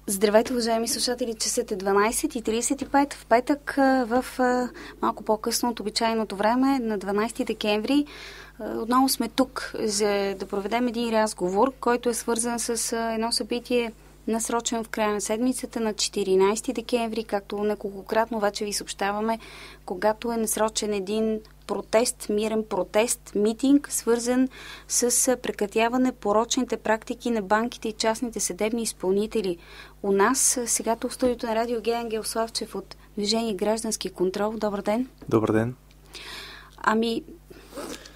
Здравейте, уважаеми слушатели, часът е 12:35 в петък, в малко по-късно от обичайното време, на 12 декември. Отново сме тук, за да проведем един разговор, който е свързан с едно събитие, насрочено в края на седмицата на 14 декември, както неколкократно вече ви съобщаваме, когато е насрочен един протест, мирен протест, митинг, свързан с прекратяване порочните практики на банките и частните съдебни изпълнители. У нас сега в студиото на Радио Г. Ангел Славчев от Движение Граждански контрол. Добър ден! Добър ден!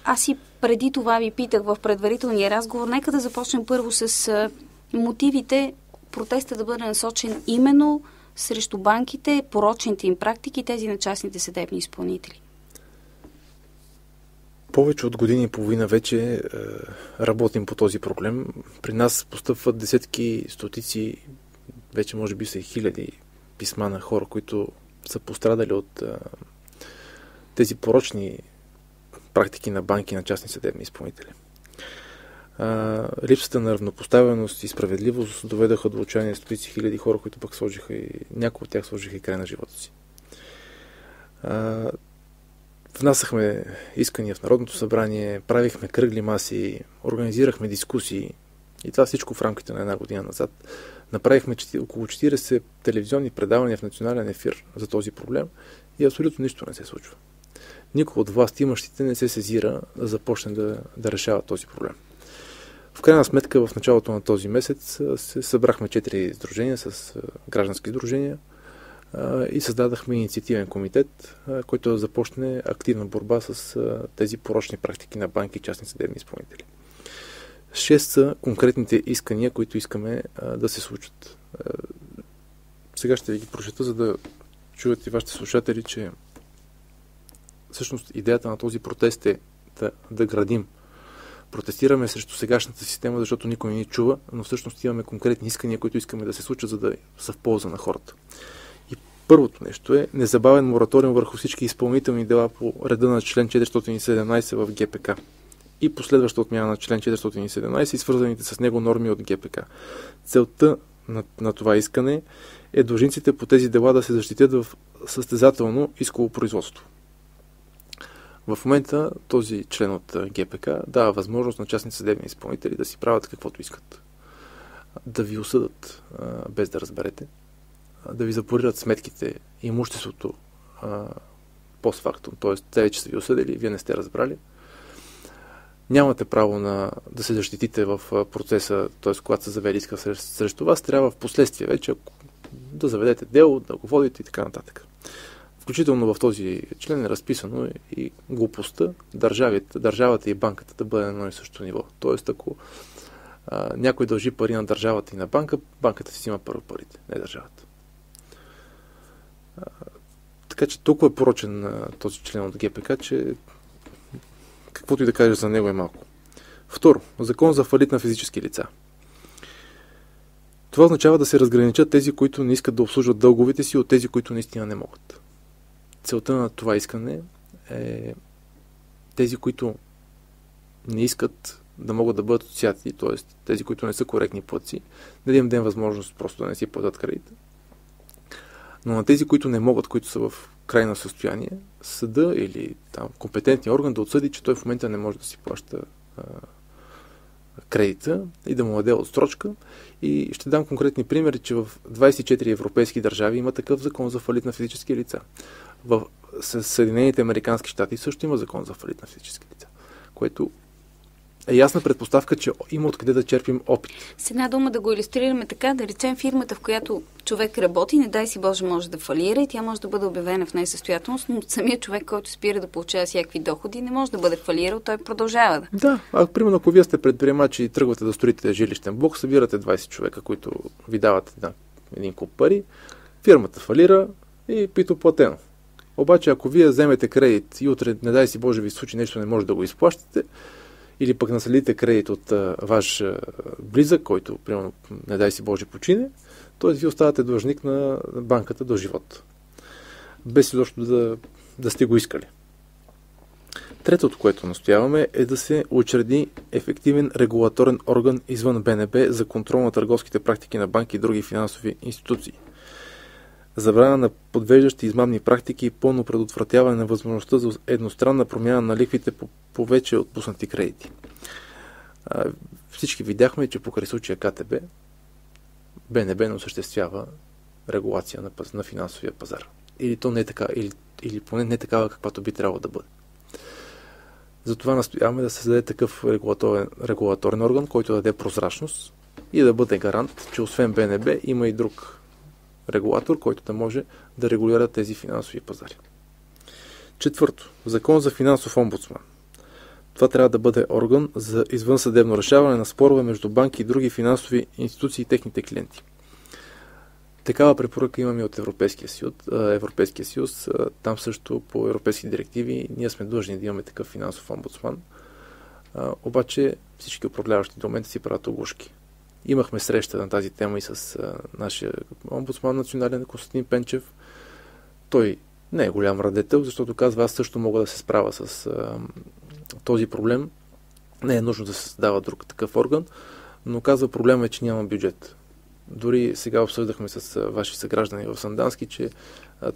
Аз и преди това ви питах в предварителния разговор. Нека да започнем първо с мотивите протеста да бъде насочен именно срещу банките, порочните им практики, тези на частните съдебни изпълнители. Повече от години и половина вече работим по този проблем. При нас постъпват десетки, стотици, вече може би са и хиляди писма на хора, които са пострадали от тези порочни практики на банки на частни съдебни изпълнители. Липсата на равнопоставеност и справедливост доведаха до отчаяние стотици хиляди хора, които пък сложиха и някои от тях сложиха и край на живота си. Внасяхме искания в Народното събрание, правихме кръгли маси, организирахме дискусии и това всичко в рамките на една година назад. Направихме около 40 телевизионни предавания в национален ефир за този проблем и абсолютно нищо не се случва. Никой от властимащите не се сезира да започне да решава този проблем. В крайна сметка, в началото на този месец се събрахме 4 сдружения с граждански сдружения и създадахме инициативен комитет, който да започне активна борба с тези порочни практики на банки и частни съдебни изпълнители. 6 са конкретните искания, които искаме да се случат. Сега ще ви ги прочета, за да чуят и вашите слушатели, че всъщност идеята на този протест е да градим. Протестираме срещу сегашната система, защото никой не ни чува, но всъщност имаме конкретни искания, които искаме да се случат, за да са в полза на хората. И първото нещо е незабавен мораториум върху всички изпълнителни дела по реда на член 417 в ГПК и последваща отмяна на член 417 и свързаните с него норми от ГПК. Целта на това искане е длъжниците по тези дела да се защитят в състезателно исково производство. В момента този член от ГПК дава възможност на частните съдебни изпълнители да си правят каквото искат. Да ви осъдат без да разберете, да ви запорират сметките, имуществото постфактум, т.е. те вече са ви осъдили, вие не сте разбрали. Нямате право да се защитите в процеса, т.е. когато са завели иска срещу вас, трябва в последствие вече да заведете дело, да го водите и така нататък. Включително в този член е разписано и глупостта държавата и банката да бъде на едно и също ниво. Тоест, ако някой дължи пари на държавата и на банката си има първо парите, не държавата. Така че толкова е порочен този член от ГПК, че каквото и да кажа за него е малко. Второ, закон за фалит на физически лица. Това означава да се разграничат тези, които не искат да обслужват дълговете си, от тези, които наистина не могат. Целта на това искане е тези, които не искат да могат да бъдат отсяти, т.е. тези, които не са коректни платци, да им дадем възможност просто да не си платят кредита. Но на тези, които не могат, които са в крайно състояние, съда или там компетентния орган да отсъди, че той в момента не може да си плаща кредита и да му даде отсрочка. И ще дам конкретни примери, че в 24 европейски държави има такъв закон за фалит на физически лица. В Съединените американски щати също има закон за фалит на физически лица, което е ясна предпоставка, че има откъде да черпим опит. С една дума да го илюстрираме така, да речем фирмата, в която човек работи, не дай си Боже, може да фалира и тя може да бъде обявена в несъстоятелност, но самият човек, който спира да получава всякакви доходи, не може да бъде фалирал, той продължава да. Да, примерно ако вие сте предприемачи и тръгвате да строите жилищен блок, събирате 20 човека, които ви дават един куп пари, фирмата фалира и пито платено. Обаче, ако вие вземете кредит и утре, не дай си Боже, ви случи нещо, не може да го изплащате, или пък наследите кредит от ваш близък, който, примерно, не дай си Боже, почине, т.е. вие оставате длъжник на банката до живот. Без изобщо да сте го искали. Третото, което настояваме, е да се учреди ефективен регулаторен орган извън БНБ за контрол на търговските практики на банки и други финансови институции. Забрана на подвеждащи измамни практики и пълно предотвратяване на възможността за едностранна промяна на лихвите по вече отпуснати кредити. Всички видяхме, че покрай случая КТБ БНБ не осъществява регулация на финансовия пазар. Или то не е така, или поне не е такава, каквато би трябвало да бъде. Затова настояваме да се създаде такъв регулаторен орган, който да даде прозрачност и да бъде гарант, че освен БНБ има и друг регулатор, който да може да регулира тези финансови пазари. Четвърто, закон за финансов омбудсман. Това трябва да бъде орган за извънсъдебно решаване на спорове между банки и други финансови институции и техните клиенти. Такава препоръка имаме от Европейския съюз. Там също по европейски директиви ние сме длъжни да имаме такъв финансов омбудсман. Обаче всички управляващи до момента си правят оглушки. Имахме среща на тази тема и с нашия омбудсман национален Константин Пенчев. Той не е голям радетел, защото казва, аз също мога да се справя с този проблем. Не е нужно да се създава друг такъв орган, но казва, проблема е, че няма бюджет. Дори сега обсъждахме с ваши съграждани в Сандански, че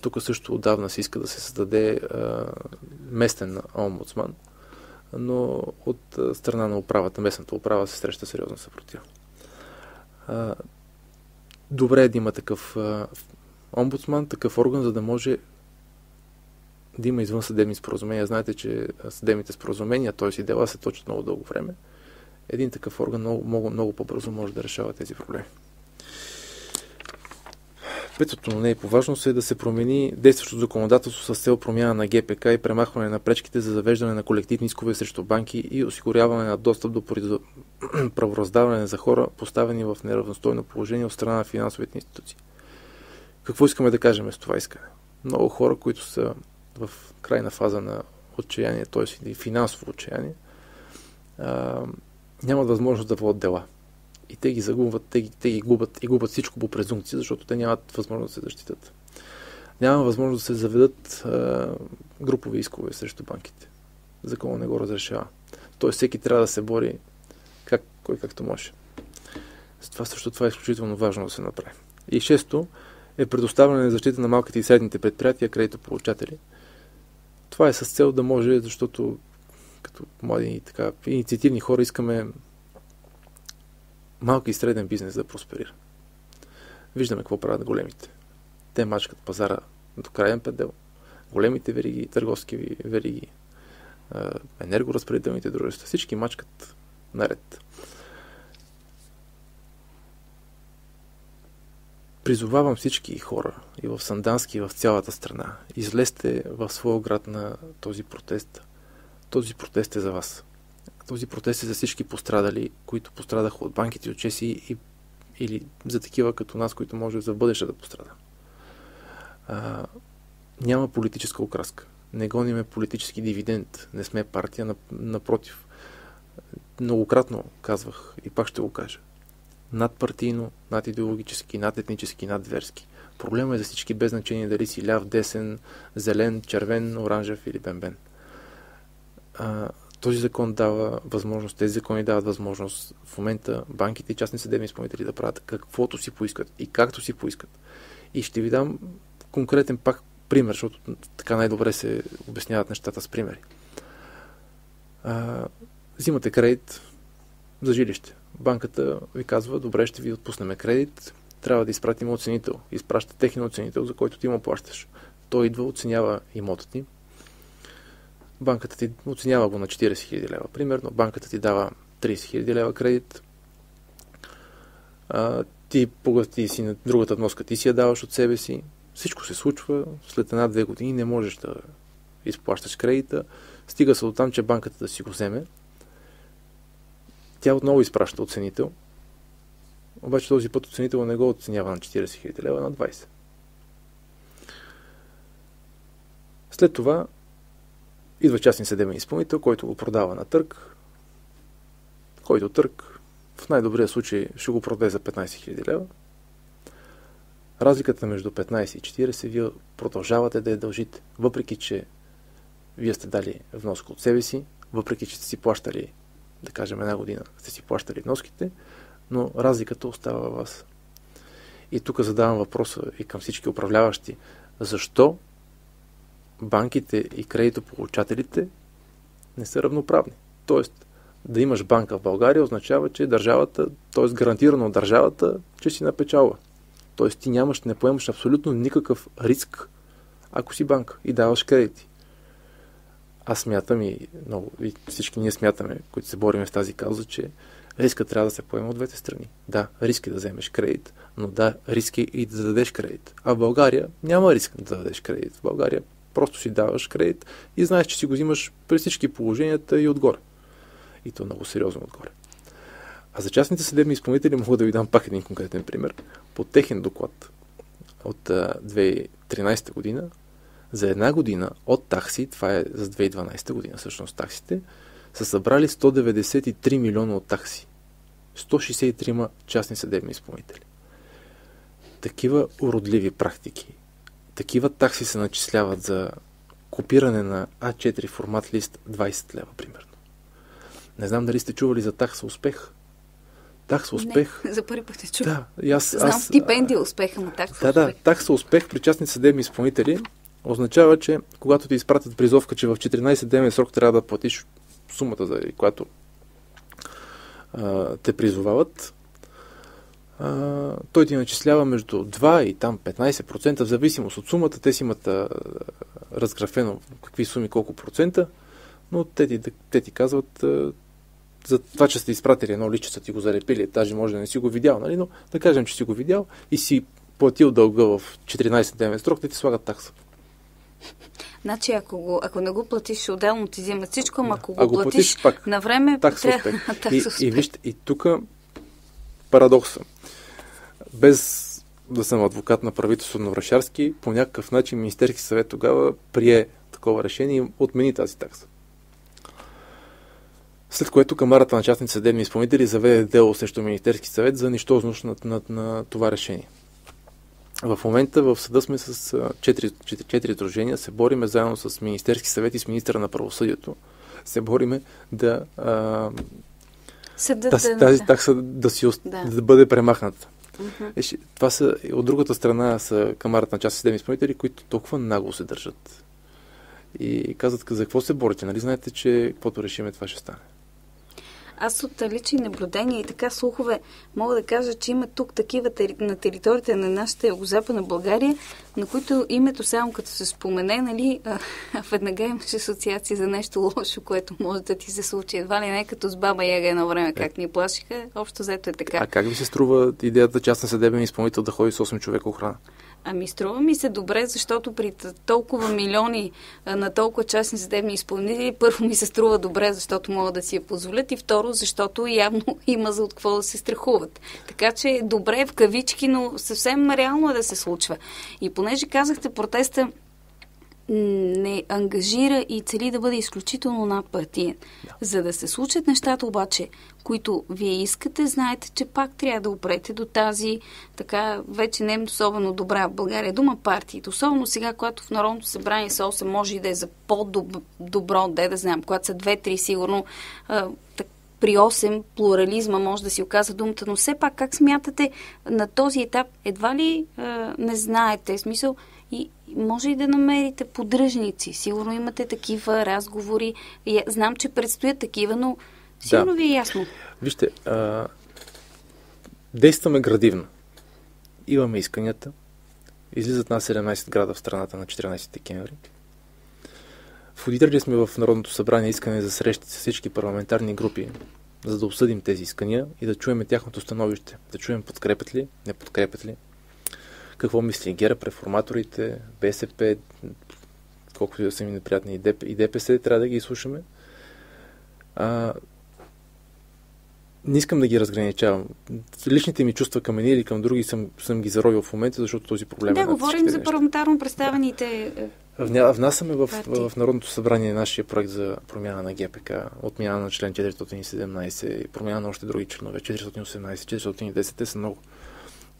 тук също отдавна се иска да се създаде местен омбудсман, но от страна на управата, местната управа се среща сериозна съпротива. Добре е да има такъв омбудсман, такъв орган, за да може да има извънсъдебни споразумения. Знаете, че съдебните споразумения, т.е. и дела се точат много дълго време. Един такъв орган много по-бързо може да решава тези проблеми. Петото, но не е по важност, е да се промени действащото законодателство с цел промяна на ГПК и премахване на пречките за завеждане на колективни искове срещу банки и осигуряване на достъп до правораздаване за хора, поставени в неравностойно положение от страна на финансовите институции. Какво искаме да кажем с това искане? Много хора, които са в крайна фаза на отчаяние, т.е. финансово отчаяние, нямат възможност да водят дела. И те ги загубват, те ги губят и губят всичко по презумпция, защото те нямат възможност да се защитят. Няма възможност да се заведат групови искове срещу банките. Законът не го разрешава. Тоест всеки трябва да се бори кой както може. Затова също това е изключително важно да се направи. И шесто е предоставяне на защита на малките и средните предприятия, кредитополучатели. Това е с цел да може, защото като млади и така инициативни хора искаме малки и среден бизнес да просперира. Виждаме какво правят големите. Те мачкат пазара до краен предел. Големите вериги, търговски вериги, енергоразпределителните дружества, всички мачкат наред. Призовавам всички хора и в Сандански, и в цялата страна. Излезте в своя град на този протест. Този протест е за вас. Този протест е за всички пострадали, които пострадаха от банките и от ЧСИ или за такива като нас, които може за бъдеще да пострада. Няма политическа окраска. Не гониме политически дивиденд. Не сме партия. Напротив. Многократно казвах и пак ще го кажа. Надпартийно, надидеологически, надетнически, надверски. Проблема е за всички без значение дали си ляв, десен, зелен, червен, оранжев или бенбен. Този закон дава възможност, тези закони дават възможност в момента банките и частни съдебни изпълнители да правят каквото си поискат и както си поискат. И ще ви дам конкретен пак пример, защото така най-добре се обясняват нещата с примери. Взимате кредит за жилище. Банката ви казва, добре, ще ви отпуснем кредит, трябва да изпратим оценител. Изпраща техен оценител, за който ти му плащаш. Той идва, оценява имота ти. Банката ти оценява го на 40 000 лева. Примерно, банката ти дава 30 000 лева кредит. Ти си на другата вноска, ти си я даваш от себе си. Всичко се случва. След 1-2 години не можеш да изплащаш кредита. Стига се до там, че банката да си го вземе. Тя отново изпраща оценител. Обаче този път оценител не го оценява на 40 000 лева, на 20. След това идва частен съдебен изпълнител, който го продава на търг, който търг в най-добрия случай ще го продаде за 15 000 лева. Разликата между 15 и 40 вие продължавате да я дължите, въпреки че вие сте дали вноска от себе си, въпреки че сте си плащали, да кажем, една година сте си плащали вноските, но разликата остава във вас. И тук задавам въпроса и към всички управляващи. Защо банките и кредитополучателите не са равноправни? Тоест, да имаш банка в България означава, че държавата, т.е. гарантирано от държавата, че си напечалва. Тоест, ти не поемаш абсолютно никакъв риск, ако си банка и даваш кредити. Аз смятам и всички ние смятаме, които се бориме в тази кауза, че риска трябва да се поема от двете страни. Да, риск е да вземеш кредит, но да, риск е и да дадеш кредит. А в България няма риск да дадеш кредит. В България просто си даваш кредит и знаеш, че си го взимаш при всички положенията и отгоре. И то много сериозно отгоре. А за частните съдебни изпълнители мога да ви дам пак един конкретен пример. По техен доклад от 2013 година, за една година от такси, това е за 2012 година всъщност таксите, са събрали 193 милиона от такси. 163 частни съдебни изпълнители. Такива уродливи практики, такива такси се начисляват за копиране на А4 формат лист 20 лева, примерно. Не знам дали сте чували за такса успех. Такса успех... Не, за първи път е чувал. Да, знам стипендия успеха, но такса успех. Да, такса успех при частни съдебни изпълнители означава, че когато ти изпратят призовка, че в 14-дневен срок трябва да платиш сумата, за която те призовават, той ти начислява между 2 и там 15%, в зависимост от сумата. Те си имат разграфено какви суми, колко процента, но те ти казват за това, че сте изпратили едно личе, са ти го залепили, даже може да не си го видял, нали? Но да кажем, че си го видял и си платил дълга в 14-дневен срок, те ти слагат такса. Значи, ако не го платиш отделно, ти взимат всичко, ама ако го платиш пак, на време, такса успех. И вижте, и тук парадокса. Без да съм адвокат на правителството на Орешарски, по някакъв начин Министерски съвет тогава прие такова решение и отмени тази такса. След което Камарата на частните съдебни изпълнители заведе дело срещу Министерски съвет за нищожност на това решение. В момента в съда сме с 4 сдружения, се бориме заедно с Министерски съвет и с министъра на правосъдието. Се бориме тази такса да бъде премахната. Това са, от другата страна са Камарата на частни съдебни изпълнители, които толкова нагло се държат. И казват, за какво се борите? Нали знаете, че каквото решиме, това ще стане? Аз от лични наблюдения и така слухове мога да кажа, че има тук такива на територията на нашата Югозападна България, на които името само като се спомене, нали, веднага имаш асоциации за нещо лошо, което може да ти се случи. Едва ли не като с Баба Яга едно време, как ни плашиха, общо взето е така. А как ви се струва идеята частен съдебен изпълнител да ходи с 8 човека охрана? Ами струва ми се добре, защото при толкова милиони на толкова частни съдебни изпълнители, първо ми се струва добре, защото могат да си я позволят и второ, защото явно има за от какво да се страхуват. Така че добре в кавички, но съвсем реално е да се случва. И понеже казахте, протеста не ангажира и цели да бъде изключително надпартиен. Да. За да се случат нещата обаче, които вие искате, знаете, че пак трябва да опрете до тази така вече не особено добра в България дума партиите. Особено сега, когато в Народното събрание са 8, може и да е за по-добро, да знам, когато са 2-3 сигурно при 8 плурализма може да си оказа думата, но все пак как смятате на този етап? Едва ли не знаете, смисъл и може и да намерите поддръжници. Сигурно имате такива разговори. Знам, че предстоят такива, но сигурно ви е ясно. Вижте, действаме градивно. Имаме исканията. Излизат на 17 града в страната на 14 декември. Входирали сме в Народното събрание искане за срещи с всички парламентарни групи, за да обсъдим тези искания и да чуем тяхното становище. Да чуем подкрепят ли, не подкрепят ли. Какво мисли ГЕРБ, реформаторите, БСП, колкото и да са ми неприятни и ДПС, трябва да ги изслушаме. Не искам да ги разграничавам. Личните ми чувства към едни или към други съм ги заровил в момента, защото този проблем е. Да, говорим за парламентарно представените. Внасяме в Народното събрание нашия проект за промяна на ГПК, отмяна на член 417 и промяна на още други членове, 418, 410, те са много.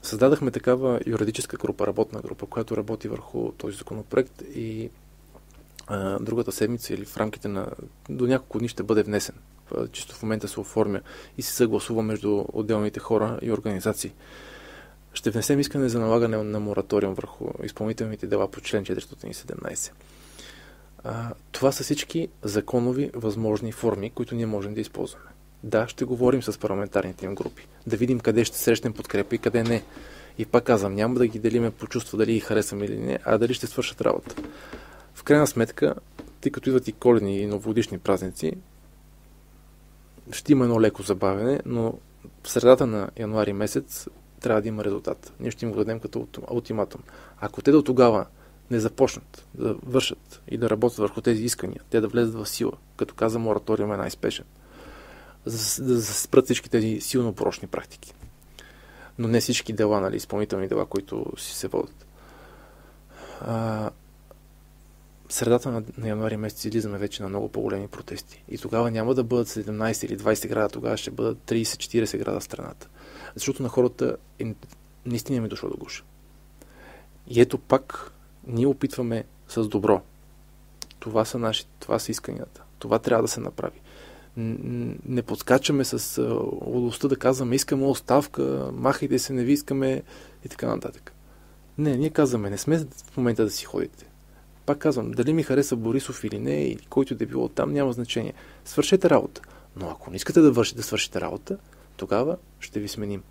Създадахме такава юридическа група, работна група, която работи върху този законопроект и другата седмица или в рамките на до няколко дни ще бъде внесен. Чисто в момента се оформя и се съгласува между отделните хора и организации. Ще внесем искане за налагане на мораториум върху изпълнителните дела по член 417. Това са всички законови възможни форми, които ние можем да използваме. Да, ще говорим с парламентарните им групи, да видим къде ще срещнем подкрепа и къде не. И пак казвам, няма да ги делиме по чувства дали ги харесваме или не, а дали ще свършат работа. В крайна сметка, тъй като идват и коледни и новогодишни празници, ще има едно леко забавяне, но в средата на януари месец трябва да има резултат. Ние ще им го дадем като ултиматум. Ако те до тогава не започнат да вършат и да работят върху тези искания, те да влезат в сила, като каза, мораториум е най-спешен, за да спрат всички тези силно порочни практики. Но не всички дела, нали, изпълнителни дела, които си се водят. Средата на януари месец излизаме вече на много по-големи протести. И тогава няма да бъдат 17 или 20 града, тогава ще бъдат 30-40 града в страната. Защото на хората наистина им е дошло до гуша. И ето пак ние опитваме с добро. Това са исканията. Това трябва да се направи. Не подскачаме с лудостта да казваме искаме оставка, махайте се, не ви искаме и така нататък. Не, ние казваме, не сме в момента да си ходите. Пак казвам, дали ми хареса Борисов или не, или който да било там, няма значение. Свършете работа. Но ако не искате да свършите работа, тогава ще ви сменим.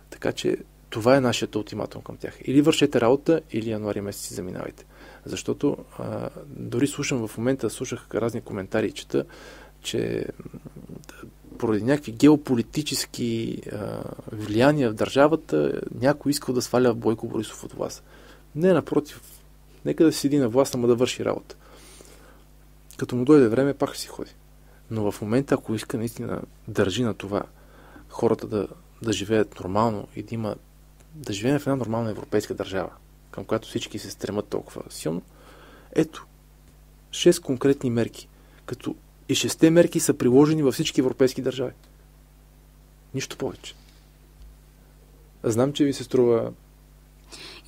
Така че това е нашият ултиматум към тях. Или вършете работа, или януари месец си заминавайте. Защото дори слушах разни коментари и чета, че поради някакви геополитически влияния в държавата, някой искал да сваля Бойко Борисов от власт. Не, напротив. Нека да седи на власт, ама да върши работа. Като му дойде време, пак ще си ходи. Но в момента, ако иска наистина държи на това хората да живеят нормално и да живеем в една нормална европейска държава, към която всички се стремат толкова силно, ето, 6 конкретни мерки, като и 6 мерки са приложени във всички европейски държави. Нищо повече. Знам, че ви се струва...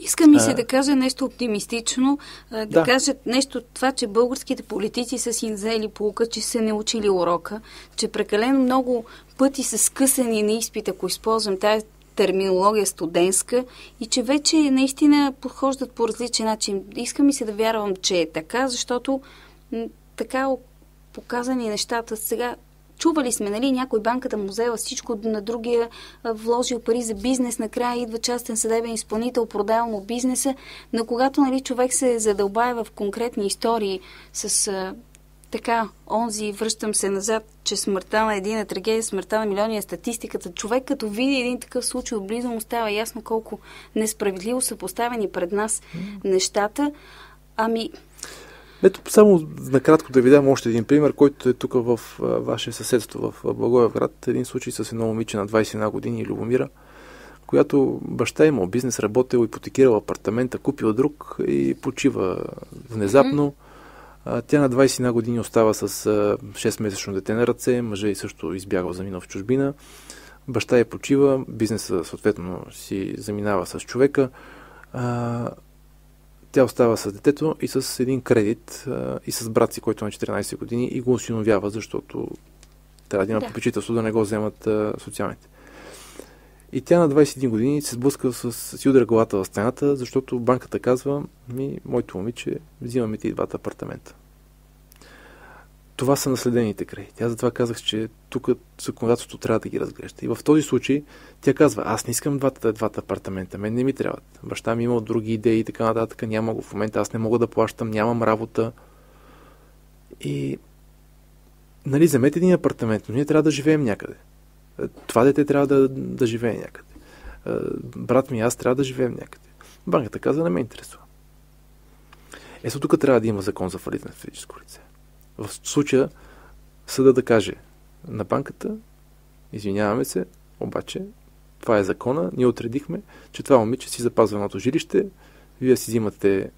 Искам и се да кажа нещо оптимистично, да кажа нещо това, че българските политици са си взели поука, че са не учили урока, че прекалено много пъти са скъсани на изпит, ако използвам тази терминология студентска, и че вече наистина подхождат по различен начин. Искам и се да вярвам, че е така, защото така показани нещата сега. Чували сме, нали, някой банката му взела всичко, на другия вложил пари за бизнес, накрая идва частен съдебен изпълнител, продава му бизнеса, но когато, нали, човек се задълбае в конкретни истории с онзи, връщам се назад, че смъртта на един е трагедия, смъртта на милиони е статистиката. Човек като види един такъв случай отблизо, му става ясно колко несправедливо са поставени пред нас нещата. Ето, само накратко да ви дам още един пример, който е тук в ваше съседство в Благоевград. Един случай с едно момиче на 21 години, Любомира, която баща имал бизнес, работил, ипотекирал апартамента, купил друг и почива внезапно. Тя на 21 години остава с 6-месечно дете на ръце, мъжа и също избягал, заминал в чужбина. Баща я почива, бизнесът съответно си заминава с човека. Тя остава с детето и с един кредит и с брат си, който е на 14 години, и го осиновява, защото трябва да има попечителство да не го вземат социалните. И тя на 21 години се сблъска си удря главата в стената, защото банката казва, моето момиче, взимаме ти 2 апартамента. Това са наследените кредити. Аз затова казах, че тук законодателството трябва да ги разглежда. И в този случай тя казва, аз не искам 2 апартамента, мен не ми трябват. Баща ми имал други идеи и така нататък, няма го в момента, аз не мога да плащам, нямам работа. И нали, вземете един апартамент, но ние трябва да живеем някъде. Това дете трябва да живее някъде. Брат ми и аз трябва да живеем някъде. Банката казва, не ме интересува. Ето тук трябва да има закон за фалит на физическо лице. В случая съда да каже на банката, извиняваме се, обаче това е закона, ние отредихме, че това момиче си запазва едното жилище, вие си взимате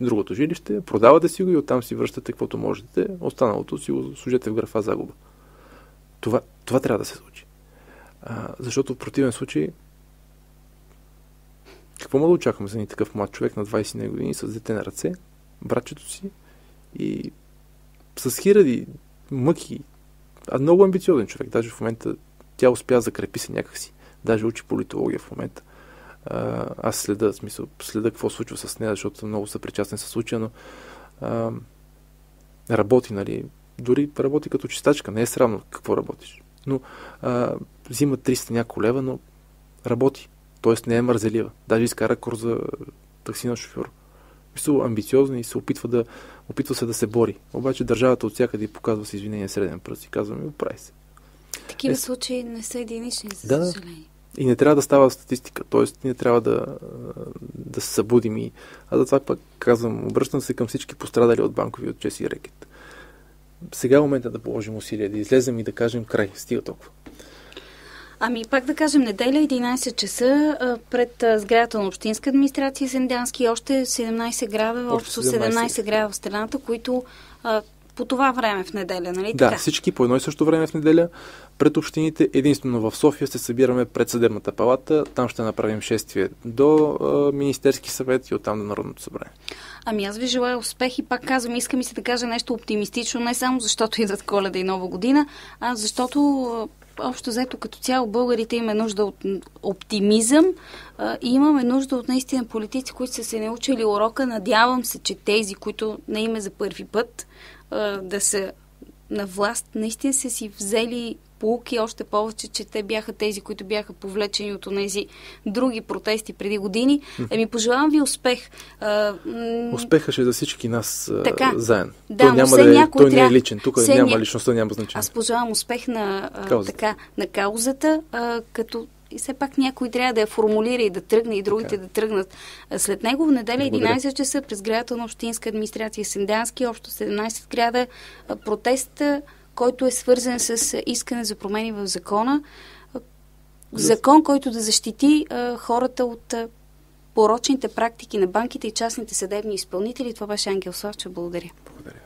другото жилище, продавате си го и оттам си връщате каквото можете, останалото си го служете в графа загуба. Това трябва да се случи. Защото в противен случай какво мога да очакваме за един такъв млад човек на 20 години с дете на ръце, братчето си и с хиляди мъки, много амбициозен човек. Даже в момента тя успя да закрепи се някакси. Даже учи политология в момента. Аз следа какво случва с нея, защото много са причастни с случая, но работи, нали, дори работи като чистачка. Не е срамно какво работиш. Но взима 300 няколко лева, но работи. Тоест не е мързелива. Даже изкара курс за таксина шофьор. Амбициозна и се опитва се да се бори. Обаче държавата от всякъде показва с извинение среден пръст и казва ми, оправи се. Такива случаи не са единични, за съжаление. И не трябва да става статистика. Тоест не трябва да се събудим а затова пък казвам, обръщам се към всички пострадали от банкови отчеси и рекет. Сега е момента да положим усилия, да излезем и да кажем край. Стига толкова. Пак да кажем, неделя 11 часа пред сградата на Общинска администрация Земеделски, още 17 града, общо 17 града в страната, които по това време в неделя, нали така? Да, всички по едно и също време в неделя пред общините. Единствено в София се събираме пред Съдебната палата. Там ще направим шествие до Министерски съвет и оттам до Народното събрание. Аз ви желая успех и пак казвам, искам и се да кажа нещо оптимистично, не само защото идват Коледа и Нова година, а защото общо взето като цяло българите имаме нужда от оптимизъм и имаме нужда от наистина политици, които са се научили урока. Надявам се, че тези, които не им е за първи път да са на власт, наистина са си взели поуки, още повече, че те бяха тези, които бяха повлечени от тези други протести преди години. Пожелавам ви успех. Успеха ще е за всички нас заедно. Да, той не е личен. Тук няма личността, няма значение. Аз пожелавам успех на каузата, като и все пак някой трябва да я формулира и да тръгне, и другите да тръгнат след него. В неделя 11 часа през сградата на Общинска администрация Земеделски, общо 17 града, протест, който е свързан с искане за промени в закона. Закон, който да защити хората от порочните практики на банките и частните съдебни изпълнители. Това беше Ангел Славчев. Благодаря. Благодаря.